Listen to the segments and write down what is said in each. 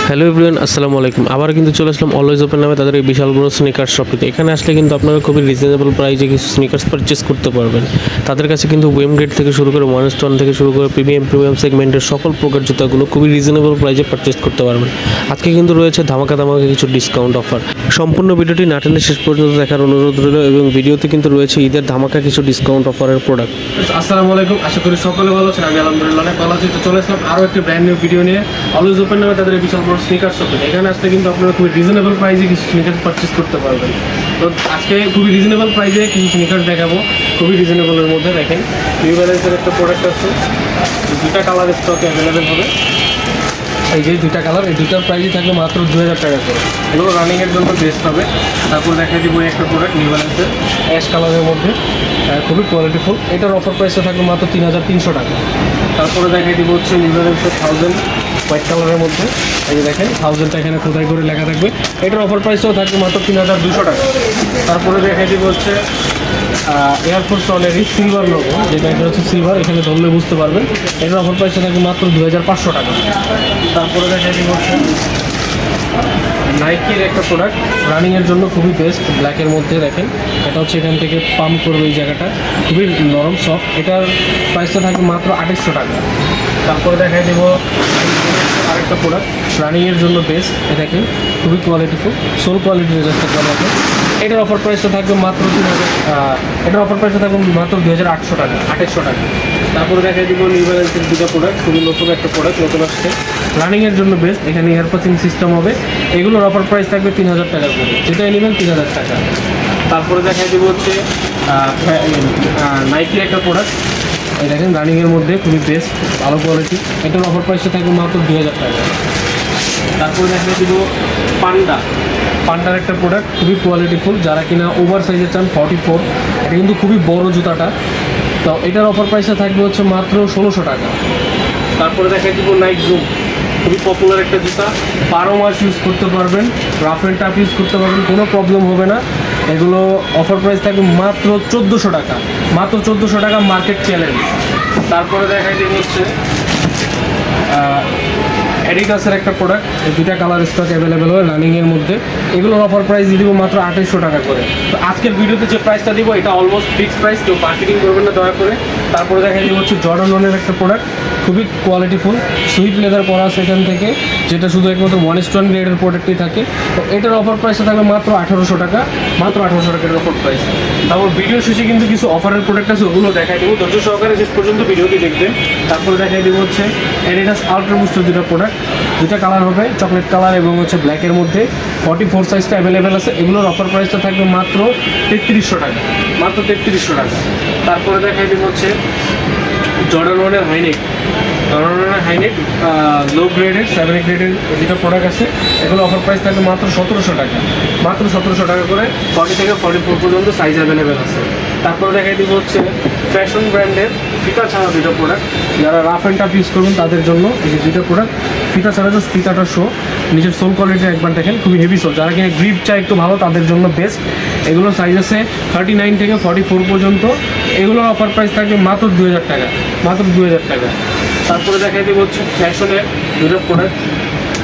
Hello everyone, আসসালামু আলাইকুম। আবার কিন্তু চলে আসলাম অলওয়েজ ওপেন নামে তাদের এই বিশাল বড় স্নিকার্স শপটিতে। এখানে আসলে কিন্তু আপনারা খুবই রিজনেবল প্রাইসে কিছু স্নিকার্স পারচেস করতে পারবেন। তাদের কাছে কিন্তু ওয়েম গ্রেড থেকে শুরু করে ওয়ান স্টোন থেকে শুরু করে প্রিমিয়াম সেগমেন্টের সকল প্রকার জুতাগুলো খুবই রিজনেবল প্রাইসে পারচেস করতে পারবেন। আজকে কিন্তু রয়েছে ধামাকা কিছু ডিসকাউন্ট অফার। সম্পূর্ণ ভিডিওটি না টেনে শেষ পর্যন্ত দেখার অনুরোধ রইল এবং ভিডিওতে কিন্তু রয়েছে ঈদের ধামাকা কিছু ডিসকাউন্ট অফারের প্রোডাক্ট। আসসালামু আলাইকুম, আশা করি সকলে ভালো আছেন। আমি আলহামদুলিল্লাহ অনেক ভালো আছি। তো চলে আসলাম আরও একটি ব্র্যান্ড নিউ ভিডিও নিয়ে অলওয়েজ ওপেন নামে তাদের এই বিশাল বড় স্নিকার শপে। এখানে আসলে কিন্তু আপনারা খুবই রিজনেবল প্রাইসে কিছু স্নিকার্স পারচেস করতে পারবেন। তো আজকে খুবই রিজনেবল প্রাইসে কিছু স্নিকার্স দেখাবো, খুবই রিজনেবলের মধ্যে। দেখেন নিউ ব্যালেন্সের একটা প্রোডাক্ট আছে, দুটা কালার স্টকে অ্যাভেলেবেল হবে। এই যে দুইটা কালার, এই দুটার প্রাইসই থাকবে মাত্র 2000 টাকা করে। এগুলো রানিংয়ের জন্য বেস্ট হবে। তারপর দেখা দিব একটা প্রোডাক্ট নিউ ব্যালেন্সের অ্যাশ কালারের মধ্যে, খুবই কোয়ালিটিফুল। এটার অফার প্রাইসটা থাকবে মাত্র 3300 টাকা। তারপরে দেখাই দিব হচ্ছে নিউ ব্যালেন্সের 1000 হোয়াইট কালারের মধ্যে। এই যে দেখেন 1000টা এখানে খোদাই করে লেখা থাকবে। এটার অফার প্রাইসটাও থাকবে মাত্র 3200 টাকা। তারপরে দেখাই দিব হচ্ছে এয়ারফোর্স ওয়ানেরই সিলভার লোগো, যেটা এটা হচ্ছে সিলভার, এখানে ধরলে বুঝতে পারবেন। এটার অফার প্রাইসটা থাকবে মাত্র 2500 টাকা। তারপরে দেখাই দিব হচ্ছে নাইকির একটা প্রোডাক্ট, রানিংয়ের জন্য খুবই বেস্ট, ব্ল্যাকের মধ্যে। দেখেন এটা হচ্ছে এখান থেকে পাম্প করবে এই জায়গাটা, খুবই নরম সফট। এটার প্রাইসটা থাকবে মাত্র 2800 টাকা। তারপরে দেখাই দেব আরেকটা প্রোডাক্ট, রানিংয়ের জন্য বেস্ট। দেখেন খুবই কোয়ালিটিফুল, সোল কোয়ালিটির যেটা বলা হয়। এটার অফার প্রাইসটা থাকবে মাত্র 2800 টাকা, 2800 টাকা। তারপরে দেখাই দিব নিউ ব্যালেন্সের দুটো প্রোডাক্ট, খুবই নতুন একটা প্রোডাক্ট, নতুন আসছে, রানিংয়ের জন্য বেস্ট। এখানে এয়ার পাসিং সিস্টেম হবে। এগুলোর অফার প্রাইস থাকবে 3000 টাকা করে, যেটাই নেবেন 3000 টাকা। তারপরে দেখাই দিব হচ্ছে নাইকির একটা প্রোডাক্ট, এই দেখেন রানিংয়ের মধ্যে খুবই বেস্ট, ভালো কোয়ালিটি। এটার অফার প্রাইসটা থাকবে মাত্র 2000 টাকা। তারপরে দেখাই দিব পান্ডার একটা প্রোডাক্ট, খুবই কোয়ালিটিফুল। যারা কিনা ওভার সাইজে চান 44, এটা কিন্তু খুবই বড় জুতাটা। তো এটার অফার প্রাইসটা থাকবে হচ্ছে মাত্র 1600 টাকা। তারপরে দেখাই দিব নাইক জুম, খুবই পপুলার একটা জুতা, 12 মাস ইউজ করতে পারবেন, রাফ অ্যান্ড টাফ ইউজ করতে পারবেন, কোনো প্রবলেম হবে না। এগুলো অফার প্রাইস থাকবে মাত্র 1400 টাকা, মাত্র 1400 টাকা, মার্কেট চ্যালেঞ্জ। তারপরে দেখাই দিব হচ্ছে অ্যাডিডাসের একটা প্রোডাক্ট, এই দুটা কালার স্টক অ্যাভেলেবেল হয় রানিংয়ের মধ্যে। এগুলোর অফার প্রাইস দিয়ে দিব মাত্র 2800 টাকা করে। তো আজকের ভিডিওতে যে প্রাইসটা দিব এটা অলমোস্ট ফিক্সড প্রাইস, কেউ মার্কেটিং করবেন না দয়া করে। তারপরে দেখা দিব হচ্ছে জর্ডান 1-এর একটা প্রোডাক্ট, খুবই কোয়ালিটিফুল, সুইট লেদার করা আছে এখান থেকে, যেটা শুধু একমাত্র 1 স্টোন গ্রেডের প্রোডাক্টই থাকে। তো এটার অফার প্রাইসটা থাকবে মাত্র 1800 টাকা, মাত্র 1800 টাকার অফার প্রাইস। তারপর ভিডিও শেষে কিন্তু কিছু অফারের প্রোডাক্ট আছে, ওগুলো দেখাই দেবো, ধৈর্য সহকারে শেষ পর্যন্ত ভিডিওটি দেখবেন। তারপরে দেখাই দেবো হচ্ছে অ্যাডিডাস আল্ট্রা বুস্টার দুটো প্রোডাক্ট, দুটা কালার হবে, চকলেট কালার এবং হচ্ছে ব্ল্যাকের মধ্যে। 44 সাইজটা অ্যাভেলেবেল আছে। এগুলোর অফার প্রাইসটা থাকবে মাত্র 3300 টাকা, মাত্র 3300 টাকা। তারপরে দেখাই দিব হচ্ছে জর্ডান 1-এর হাইনেক লো গ্রেডের 7 গ্রেডের যেটা প্রোডাক্ট আছে, এগুলো অফার প্রাইস থাকবে মাত্র 1700 টাকা, মাত্র 1700 টাকা করে। 40 থেকে 44 পর্যন্ত সাইজ অ্যাভেলেবেল আছে। তারপরে দেখাই দিব হচ্ছে ফ্যাশন ব্র্যান্ডের ফিতা ছাড়া দুটো প্রোডাক্ট, যারা রাফ অ্যান্ড টাফ ইউজ করবেন তাদের জন্য এই যে দুটো প্রোডাক্ট। ফিতা ছাড়া জাস্ট ফিতাটা শো, নিচের সোল কোয়ালিটি একবার দেখেন, খুবই হেভি সোল। যারা কিনা গ্রিপ চাই একটু ভালো, তাদের জন্য বেস্ট। এগুলোর সাইজ আছে 39 থেকে 44 পর্যন্ত। এগুলোর অফার প্রাইস থাকবে মাত্র 2000 টাকা, মাত্র 2000 টাকা। তারপরে দেখাই দিব হচ্ছে ফ্যাশনের দুটো প্রোডাক্ট,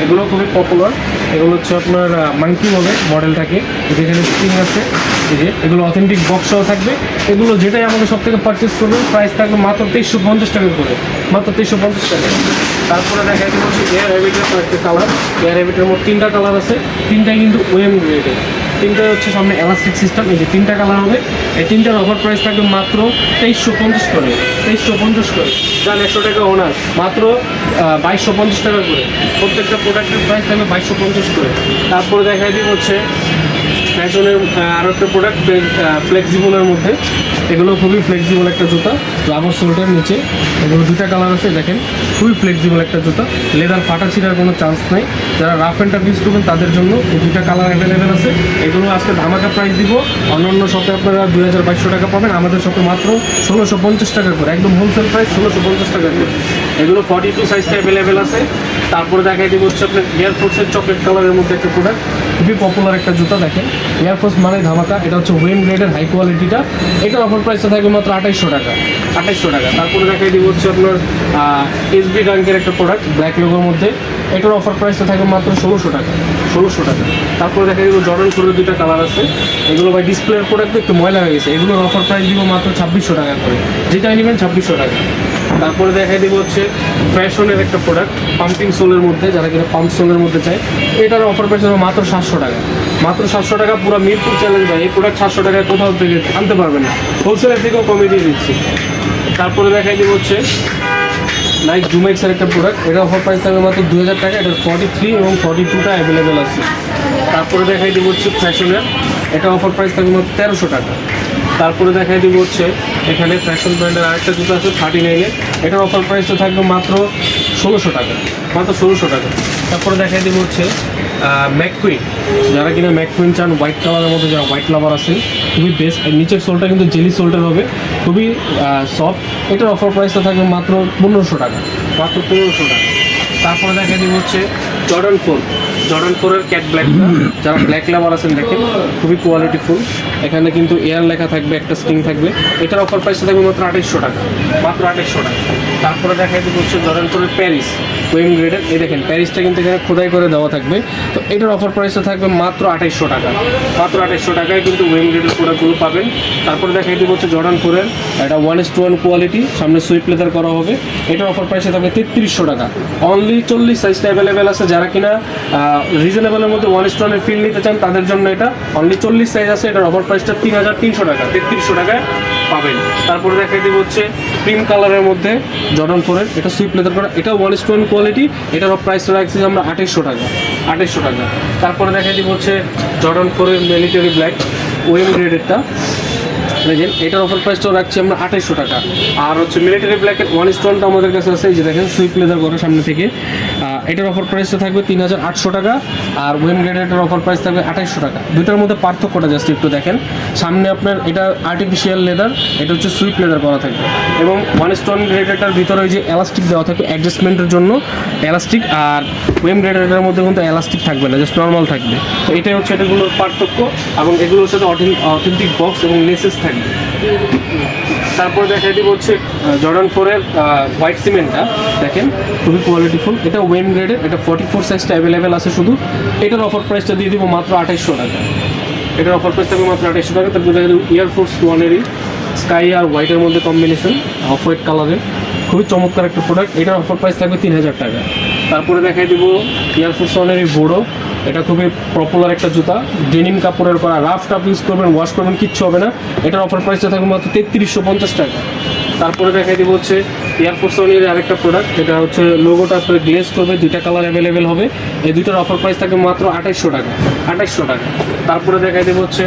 এগুলো খুবই পপুলার। এগুলো হচ্ছে আপনার মাঙ্কি বলে মডেলটাকে, যেখানে স্প্রিং আছে, এই যে এগুলো অথেন্টিক বক্সও থাকবে। এগুলো যেটাই আমাদের সব থেকে পারচেস করবেন প্রাইস থাকবে মাত্র 2350 টাকা করে, মাত্র 2350 টাকা। তারপরে দেখা যাচ্ছে হচ্ছে এয়ার হ্যাবিটের একটা কালার, এয়ার হ্যাবিটের মধ্যে 3টা কালার আছে, 3টাই কিন্তু ওয়েম গ্রেডের। 3টাই হচ্ছে সামনে এলাস্টিক সিস্টেম, এই যে 3টা কালার হবে। এই 3টার অফার প্রাইস থাকবে মাত্র 2350 করে, 2350 করে। যান 100 টাকা ওনার, মাত্র 2250 টাকা করে। প্রত্যেকটা প্রোডাক্টের প্রাইস থাকবে 2250 করে। তারপরে দেখাই দিব হচ্ছে ফ্যাশনের আরও একটা প্রোডাক্ট, ফ্লেক্সিবলের মধ্যে। এগুলো খুবই ফ্লেক্সিবল একটা জুতা, রাবার সোল্ডার নিচে। এগুলো দুটা কালার আছে, দেখেন খুবই ফ্লেক্সিবল একটা জুতা, লেদার ফাটা ছিঁড়ার কোনো চান্স নেই। যারা রাফ অ্যান্ড টাফ ইউজ করবেন তাদের জন্য এই দুটা কালার অ্যাভেলেবেল আছে। এগুলো আজকে ধামাকা প্রাইস দিব। অন্যান্য শপে আপনারা 2200 টাকা পাবেন, আমাদের শপে মাত্র 1650 টাকা করে, একদম হোলসেল প্রাইস 1650 টাকা করে। এগুলো 42 সাইজটা অ্যাভেলেবেল আছে। তারপরে দেখাই দিব হচ্ছে আপনার এয়ারফোর্সের চকলেট কালারের মধ্যে একটা প্রোডাক্ট, খুবই পপুলার একটা জুতা। দেখেন এয়ারফোর্স মানে ধামাকা, এটা হচ্ছে ওয়েম গ্রেডের হাই কোয়ালিটিটা। এটার অফার প্রাইসটা থাকবে মাত্র 2800 টাকা, 2800 টাকা। তারপরে দেখাই দিব হচ্ছে আপনার এসবি ডাঙ্কের একটা প্রোডাক্ট, ব্ল্যাক লোগোর মধ্যে, এটার অফার প্রাইসটা থাকবে মাত্র 1600 টাকা। তারপরে দেখা যাবে জর্ডান 4 দুটো কালার আছে, এগুলো ভাই ডিসপ্লের প্রোডাক্ট একটু ময়লা হয়ে গেছে, এগুলোর অফার প্রাইস দিব মাত্র 2600 টাকা করে, যেটা নেবেন 2600 টাকা। তারপরে দেখাই দিব হচ্ছে ফ্যাশনের একটা প্রোডাক্ট পাম্পিং সোলের মধ্যে, যারা কিনা পাম্প সোলের মধ্যে চায়, এটার অফার প্রাইস হবে মাত্র 700 টাকা। মাত্র 700 টাকা, পুরো মিরপুর চ্যালেঞ্জ ভাই, এই প্রোডাক্ট 700 টাকায় কোথাও থেকে আনতে পারবে না, হোলসেলের থেকেও কমে দিয়ে দিচ্ছি। তারপরে দেখাই দিব হচ্ছে নাইক জুমেক্সের একটা প্রোডাক্ট, এটা অফার প্রাইস থাকবে মাত্র 2000 টাকা, এটার 43 এবং 42টা অ্যাভেলেবেল আছে। তারপরে দেখাই দিব হচ্ছে ফ্যাশনের, এটা অফার প্রাইস থাকবে মাত্র 1300 টাকা। তারপরে দেখাই দিব হচ্ছে এখানে ফ্যাশন ব্র্যান্ডের আরেকটা জুতো আছে 39-এ, এটার অফার প্রাইসটা থাকবে মাত্র 1600 টাকা, মাত্র 1600 টাকা। তারপরে দেখাই দিব হচ্ছে ম্যাককুইন, যারা কিনা ম্যাককুইন চান হোয়াইট কালারের মধ্যে, যারা হোয়াইট লাভার আছে, খুবই বেস্ট। নিচের সোলটা কিন্তু জেলি সোলটার হবে, খুবই সফট। এটার অফার প্রাইসটা থাকবে মাত্র 1500 টাকা, মাত্র 1500 টাকা। তারপরে দেখা দিব হচ্ছে জর্ডান 4-এর ক্যাট ব্ল্যাকটা, যারা ব্ল্যাক লাভার আছেন দেখেন, খুবই কোয়ালিটিফুল। এখানে কিন্তু এয়ার লেখা থাকবে, একটা স্ট্রিং থাকবে, এটার অফার প্রাইসটা থাকবে মাত্র 2800 টাকা, মাত্র 2800 টাকা। তারপরে দেখা দিব হচ্ছে জর্ডান 4-এর প্যারিস ওয়েম গ্রেডের, এই দেখেন প্যারিসটা কিন্তু এখানে খোদাই করে দেওয়া থাকবে, তো এটার অফার প্রাইসটা থাকবে মাত্র 2800 টাকা, মাত্র 2800 টাকায় কিন্তু ওয়েম গ্রেডের প্রোডাক্টগুলো পাবেন। তারপরে দেখাই দিব হচ্ছে জর্ডান 4-এর এটা 1:1 কোয়ালিটি, সামনে সুইপ লেদার করা হবে, এটার অফার প্রাইসটা থাকবে 3300 টাকা। অনলি 40 সাইজটা অ্যাভেলেবেল আছে, যারা কিনা রিজনেবলের মধ্যে 1:1 ফিল নিতে চান তাদের জন্য এটা অনলি 40 সাইজ আছে, এটার অফার প্রাইসটা 3300 টাকা, 3300 টাকায় পাবেন। তারপরে দেখাই দিব হচ্ছে ক্রিম কালারের মধ্যে জর্ডান 4-এর, এটা সুইপ লেদার করা, এটা 1:1 কোয়ালিটি, এটার প্রাইস রাখছি আমরা 2800 টাকা, 2800 টাকা। তারপরে দেখাই দিব হচ্ছে জর্ডান 4-এর মিলিটারি ব্ল্যাক ওয়েম গ্রেডেরটা, দেখেন এটার অফার প্রাইসটাও রাখছি আমরা 2800 টাকা। আর হচ্ছে মিলিটারি ব্ল্যাকের 1:1টা আমাদের কাছে আছে, এই যে দেখেন সুইপ লেদার করা সামনে থেকে, এটার অফার প্রাইসটা থাকবে 3800 টাকা, আর ওয়েম গ্রেডের অফার প্রাইস থাকবে 2800 টাকা। দুটার মধ্যে পার্থক্যটা জাস্ট একটু দেখেন, সামনে আপনার এটা আর্টিফিশিয়াল লেদার, এটা হচ্ছে সুইপ লেদার করা থাকবে, এবং 1:1 গ্রেডেরটার ভিতরে ওই যে এলাস্টিক দেওয়া থাকবে অ্যাডজাস্টমেন্টের জন্য এলাস্টিক, আর ওয়েম গ্রেডের মধ্যে কিন্তু এলাস্টিক থাকবে না, জাস্ট নর্মাল থাকবে। তো এটাই হচ্ছে এটাগুলোর পার্থক্য, এবং এগুলোর সাথে অথেন্টিক বক্স এবং লেসেস থাকবে। তারপরে দেখাই দিব হচ্ছে জর্ডান 4-এর হোয়াইট সিমেন্টটা, দেখেন খুবই কোয়ালিটিফুল, এটা ওয়েম গ্রেডের, এটা 44 সাইজটা অ্যাভেলেবেল আছে শুধু, এটার অফার প্রাইসটা দিয়ে দিব মাত্র 2800 টাকা, এটার অফার প্রাইস থাকবে মাত্র 2800 টাকা। তারপরে দেখা যাবে এয়ারফোর্স 1-এরই স্কাই আর হোয়াইটের মধ্যে কম্বিনেশন, অফ হোয়াইট কালারের, খুবই চমৎকার একটা প্রোডাক্ট, এটার অফার প্রাইস থাকবে 3000 টাকা। তারপরে দেখাই দিব এয়ারফোর্স 1-এরই বোড়ো, এটা খুবই পপুলার একটা জুতা, ডেনিম কাপড়ের করা, রাফ টাফ ইউজ করবেন, ওয়াশ করবেন, কিচ্ছু হবে না, এটার অফার প্রাইসটা থাকবে মাত্র 3350 টাকা। তারপরে দেখাই দিব হচ্ছে এয়ারফোর্স 1-এর আরেকটা প্রোডাক্ট, এটা হচ্ছে লোগোটা আপনার গ্লেজ করবে, দুইটা কালার অ্যাভেলেবেল হবে, এই দুইটার অফার প্রাইস থাকবে মাত্র 2800 টাকা, 2800 টাকা। তারপরে দেখাই দিব হচ্ছে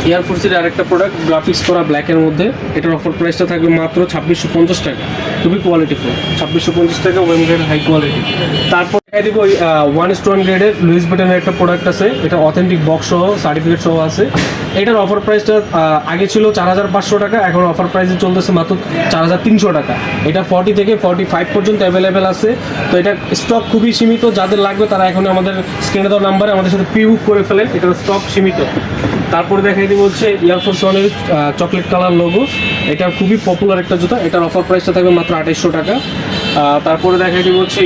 এয়ারফোর্সের আরেকটা প্রোডাক্ট গ্রাফিক্স করা ব্ল্যাকের মধ্যে, এটার অফার প্রাইসটা থাকবে মাত্র 2650 টাকা, খুবই কোয়ালিটিফুল, 2650 টাকা, ওয়েম গ্রেড হাই কোয়ালিটি। তারপর দেখাই দিব 1:1 গ্রেডের লুইস ভিটনের একটা প্রোডাক্ট আছে, এটা অথেন্টিক বক্স সহ সার্টিফিকেট সহ আছে, এটার অফার প্রাইসটা আগে ছিল 4500 টাকা, এখন অফার প্রাইসে চলতেছে মাত্র 4300 টাকা। এটা 40 থেকে 45 পর্যন্ত অ্যাভেলেবেল আছে, তো এটা স্টক খুবই সীমিত, যাদের লাগবে তারা এখন আমাদের স্ক্রিনে দেওয়া নাম্বারে আমাদের সাথে প্রি বুক করে ফেলেন, এটার স্টক সীমিত। তারপরে দেখাই দিব হচ্ছে এয়ারফোর্স 1-এর চকলেট কালার লোগো, এটা খুবই পপুলার একটা জুতা, এটার অফার প্রাইসটা থাকবে মাত্র 2800 টাকা। তারপরে দেখাই দিব হচ্ছে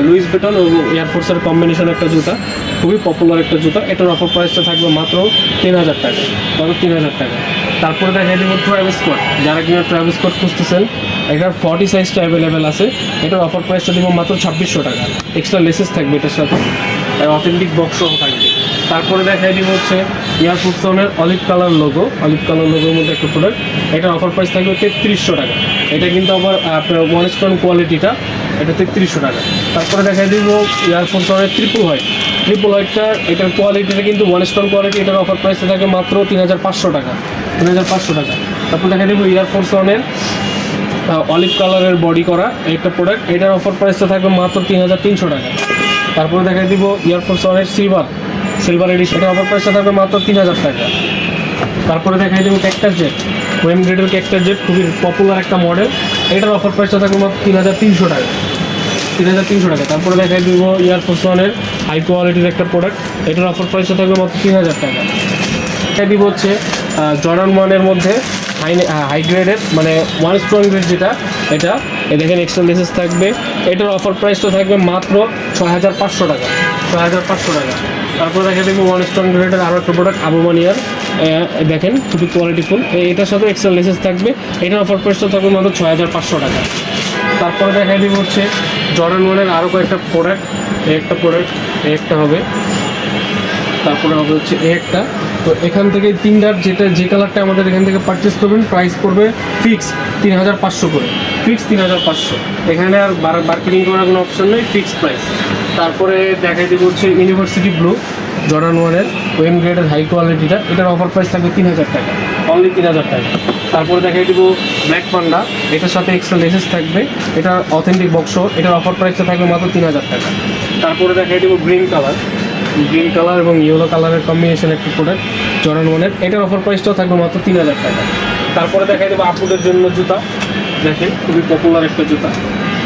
লুইস ভিটন এবং এয়ারফোর্সের কম্বিনেশন একটা জুতা, খুবই পপুলার একটা জুতা, এটার অফার প্রাইসটা থাকবে মাত্র 3000 টাকা, মাত্র 3000 টাকা। তারপরে দেখাই দিব ট্রাভিস স্কট, যারা কিনা ট্রাভিস স্কট খুঁজতেছেন, এটার 40 সাইজটা অ্যাভেলেবেল আছে, এটার অফার প্রাইসটা দিব মাত্র 2600 টাকা, এক্সট্রা লেসেস থাকবে এটার সাথে, অথেন্টিক বক্স সহ থাকবে। তারপরে দেখাই দিব হচ্ছে এয়ারফোর্স 1-এর অলিভ কালার লোগোর মধ্যে একটা প্রোডাক্ট, এটার অফার প্রাইস থাকবে 3300 টাকা, এটা কিন্তু আবার আপনার 1:1 কোয়ালিটিটা, এটা 3300 টাকা। তারপরে দেখাই দিব এয়ারফোর্স 1-এর ট্রিপল হোয়াইটটা, এটার কোয়ালিটিটা কিন্তু 1:1 কোয়ালিটি, এটার অফার প্রাইসটা থাকবে মাত্র 3500 টাকা, 3500 টাকা। তারপর দেখাই দিব এয়ারফোর্স 1-এর অলিভ কালারের বডি করা একটা প্রোডাক্ট, এটার অফার প্রাইসটা থাকবে মাত্র 3300 টাকা। তারপরে দেখাই দিব এয়ারফোর্স 1-এর সিলভার এডিশন, এটার অফার প্রাইসটা থাকবে মাত্র 3000 টাকা। তারপরে দেখাই দিব ক্যাক্টাস জেট, ওয়েম গ্রেডের ক্যাক্টাস জেট, খুবই পপুলার একটা মডেল, এটার অফার প্রাইসটা থাকবে মাত্র 3300 টাকা, 3300 টাকা। তারপরে দেখাই দিব এয়ারফোর্স 1-এর হাই কোয়ালিটির একটা প্রোডাক্ট, এটার অফার প্রাইসটা থাকবে মাত্র 3000 টাকা। দেখাই দিব হচ্ছে জর্ডান 1-এর মধ্যে হাই গ্রেডের মানে 1 স্ট্রং গ্রেড যেটা, এটা দেখেন এক্সট্রা লেসেস থাকবে। এটার অফার প্রাইসটা থাকবে মাত্র 6500 টাকা, 6500 টাকা। তারপর দেখে দেখবো 1 স্ট্রং গ্রেডের আরও একটা প্রোডাক্ট আবুমানিয়ার, দেখেন খুবই কোয়ালিটিফুল, এটার সাথে এক্সট্রা লেসেস থাকবে। এটার অফার প্রাইসটা থাকবে মাত্র 6500 টাকা। তারপরে দেখা দিব হচ্ছে জর্ডান 1-এর আরও কয়েকটা প্রোডাক্ট, একটা হবে, তারপরে হবে হচ্ছে একটা। তো এখান থেকে তিনটার যে কালারটা আমাদের এখান থেকে পারচেস করবেন প্রাইস পড়বে ফিক্স 3500 করে, ফিক্স 3500। এখানে আর মার্কেটিং করার কোনো অপশন নেই, ফিক্স প্রাইস। তারপরে দেখাই দিব হচ্ছে ইউনিভার্সিটি ব্লু জর্ডান 1-এর ওয়েম গ্রেডের হাই কোয়ালিটিটা, এটার অফার প্রাইস থাকবে 3000 টাকা, অনলি 3000 টাকা। তারপরে দেখাই দিব ব্ল্যাক পান্ডা, এটার সাথে এক্সট্রা লেসেস থাকবে, এটা অথেন্টিক বক্স, এটার অফার প্রাইসটা থাকবে মাত্র 3000 টাকা। তারপরে দেখাই দিব গ্রিন কালার এবং ইয়েলো কালারের কম্বিনেশন একটা প্রোডাক্ট জর্ডান 1-এর, এটার অফার প্রাইসটাও থাকবে মাত্র 3000 টাকা। তারপরে দেখাই দেবো আপুদের জন্য জুতা, দেখেন খুবই পপুলার একটা জুতা,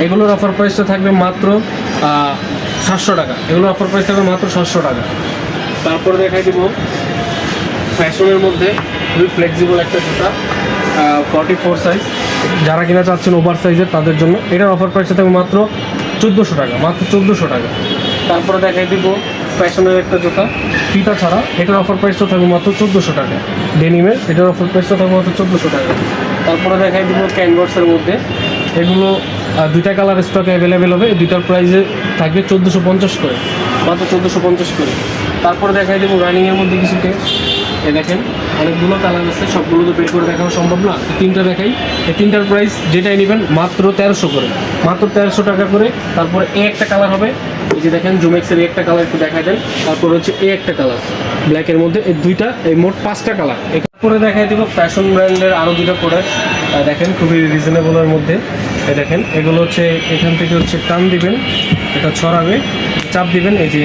এগুলোর অফার প্রাইসটা থাকবে মাত্র 700 টাকা, এগুলোর অফার প্রাইস থাকবে মাত্র 700 টাকা। তারপরে দেখাই দিব ফ্যাশনের মধ্যে খুবই ফ্লেক্সিবল একটা জুতা 44 সাইজ, যারা কিনা চাচ্ছেন ওভার সাইজের তাদের জন্য, এটার অফার প্রাইসটা থাকবে মাত্র 1400 টাকা, মাত্র 1400 টাকা। তারপরে দেখাই দিব ফ্যাশনের একটা জুতা ফিতা ছাড়া, এটার অফার প্রাইসটা থাকবে মাত্র 1400 টাকা, ডেনিমের, এটার অফার প্রাইসটা থাকবে মাত্র 1400 টাকা। তারপরে দেখাই দিব ক্যানভাসের মধ্যে, এগুলো দুইটা কালার স্টক অ্যাভেলেবেল হবে, দুইটার প্রাইসে থাকবে 1450 করে, মাত্র 1450 করে। তারপরে দেখাই দেবো রানিংয়ের মধ্যে কিছুকে, দেখেন অনেকগুলো কালার আছে, সবগুলো তো বের করে দেখানো সম্ভব না, তিনটা দেখাই। এই তিনটার প্রাইস যেটাই নেবেন মাত্র 1300 করে, মাত্র 1300 টাকা করে। তারপরে একটা কালার হবে, এই যে দেখেন জুমেক্সের একটা কালার একটু দেখাই দেন। তারপরে হচ্ছে একটা কালার ব্ল্যাকের মধ্যে, এই দুইটা, এই মোট 5টা কালার। এরপরে দেখাই দেবো ফ্যাশন ব্র্যান্ডের আরও দুটো প্রোডাক্ট, দেখেন খুবই রিজনেবলের মধ্যে। দেখেন এগুলো হচ্ছে এখান থেকে হচ্ছে টান দিবেন, এটা ছড়াবে, চাপ দিবেন, এই যে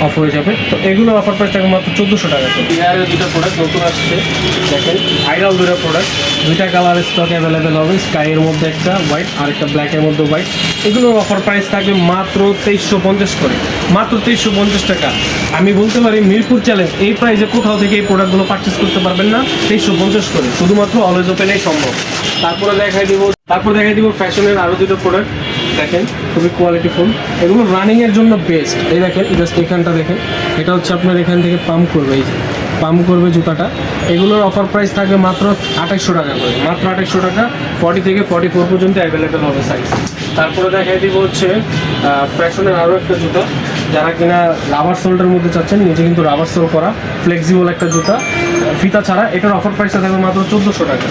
অফ হয়ে যাবে। তো এগুলোর অফার প্রাইস থাকবে মাত্র 1400 টাকা। তো এয়ারের দুটো প্রোডাক্ট নতুন আসছে, দেখেন ভাইরাল দুটো প্রোডাক্ট, দুইটা কালার স্টক অ্যাভেলেবেল হবে, স্কাইয়ের মধ্যে একটা হোয়াইট আর একটা ব্ল্যাকের মধ্যে হোয়াইট। এগুলোর অফার প্রাইস থাকবে মাত্র 2350 করে, মাত্র 2350 টাকা। আমি বলতে পারি মিরপুর চ্যালেঞ্জ এই প্রাইসে কোথাও থেকে এই প্রোডাক্টগুলো পারচেস করতে পারবেন না, 2350 করে, শুধুমাত্র অলওয়েজ ওপেনেই সম্ভব। তারপরে দেখাই দিব ফ্যাশনের আরও দুটো প্রোডাক্ট, দেখেন খুবই কোয়ালিটিফুল, এগুলো রানিংয়ের জন্য বেস্ট। এই দেখেন জাস্ট এখানটা দেখেন, এটা হচ্ছে আপনার এখান থেকে পাম্প করবে, এই যে পাম্প করবে জুতাটা। এগুলোর অফার প্রাইস থাকবে মাত্র 2800 টাকা করে, মাত্র 2800 টাকা, 40 থেকে 44 পর্যন্ত অ্যাভেলেবেল হবে সাইজ। তারপরে দেখাই দিব হচ্ছে ফ্যাশনের আরও একটা জুতা, যারা কিনা রাবার সোলটার মধ্যে চাচ্ছেন, নিচে কিন্তু রাবার সোল করা ফ্লেক্সিবল একটা জুতা ফিতা ছাড়া, এটার অফার প্রাইসটা থাকবে মাত্র 1400 টাকা,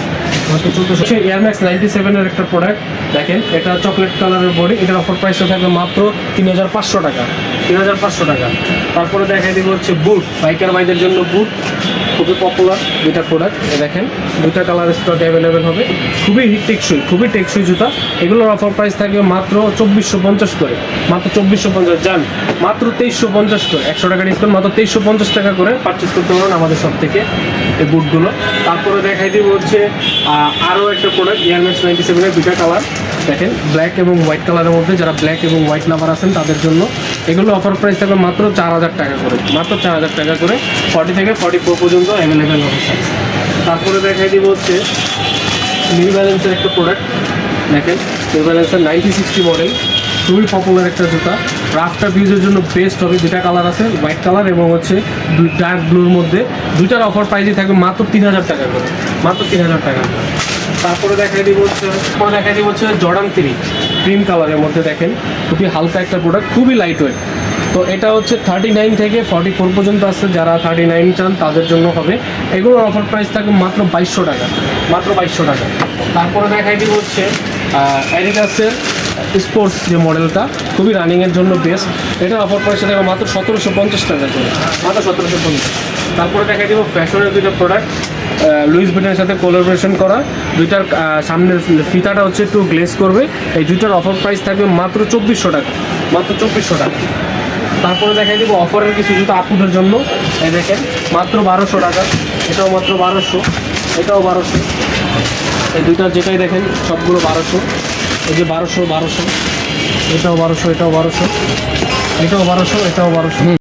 মাত্র 1400। এয়ারম্যাক্স 97-এর একটা প্রোডাক্ট, দেখেন এটা চকলেট কালারের বডি, এটার অফার প্রাইসটা থাকবে মাত্র 3500 টাকা, 3500 টাকা। তারপরে দেখাই দিব হচ্ছে বুট, বাইকার ভাইদের জন্য বুট, খুবই পপুলার দুইটা প্রোডাক্ট, দেখেন দুইটা কালার স্টক অ্যাভেলেবেল হবে, খুবই টেকসই জুতা। এগুলোর অফার প্রাইস থাকবে মাত্র 2450 করে, মাত্র 2450, যান মাত্র 2350 করে, 100 টাকা ডিসকাউন্ট, মাত্র 2350 টাকা করে পারচেস করতে পারেন আমাদের সব থেকে এই বুটগুলো। তারপরে দেখাই দিব হচ্ছে আরও একটা প্রোডাক্ট এয়ারম্যাক্স 97-এর দুইটা কালার, দেখেন ব্ল্যাক এবং হোয়াইট কালারের মধ্যে, যারা ব্ল্যাক এবং হোয়াইট লাভার আছেন তাদের জন্য এগুলো অফার প্রাইস থাকবে মাত্র 4000 টাকা করে, মাত্র 4000 টাকা করে, 40 থেকে 44 পর্যন্ত অ্যাভেলেবেল হবে সাইজ। তারপরে দেখাই দিব হচ্ছে নিউ ব্যালেন্সের একটা প্রোডাক্ট, দেখেন নিউ ব্যালেন্সের 9060 মডেল, খুবই পপুলার একটা জুতা, রাফটার ভিউজের জন্য বেস্ট হবে। দুইটা কালার আছে, হোয়াইট কালার এবং হচ্ছে ডার্ক ব্লুর মধ্যে, দুইটার অফার প্রাইসই থাকবে মাত্র 3000 টাকা করে, মাত্র 3000 টাকা। তারপরে দেখাই দিব হচ্ছে জর্ডান 3 ক্রিম কালারের মধ্যে, দেখেন খুবই হালকা একটা প্রোডাক্ট, খুবই লাইট ওয়েট। তো এটা হচ্ছে 39 থেকে 44 পর্যন্ত আছে, যারা 39 চান তাদের জন্য হবে। এগুলোর অফার প্রাইস থাকবে মাত্র 2200 টাকা, মাত্র 2200 টাকা। তারপরে দেখাই দিব হচ্ছে অ্যাডিডাসের স্পোর্টস যে মডেলটা, খুবই রানিংয়ের জন্য বেস্ট, এটার অফার প্রাইস থাকবে মাত্র 1750 টাকা করে, মাত্র 1750। তারপরে দেখাই দিব ফ্যাশনের দুটো প্রোডাক্ট, লুইস ভিটনের সাথে কোলাবোরেশন করা, দুইটার সামনের ফিতাটা হচ্ছে একটু গ্লেজ করবে, এই দুইটার অফার প্রাইস থাকবে মাত্র 2400 টাকা, মাত্র 2400 টাকা। তারপরে দেখাই দিব অফারের কিছু জুতো আপুদের জন্য, এই দেখেন মাত্র 1200 টাকা, এটাও মাত্র 1200, এটাও 1200, এই দুইটার যেটাই দেখেন সবগুলো 1200, এই যে 1200, এটাও 1200, এটাও 1200, এটাও 1200, এটাও 1200।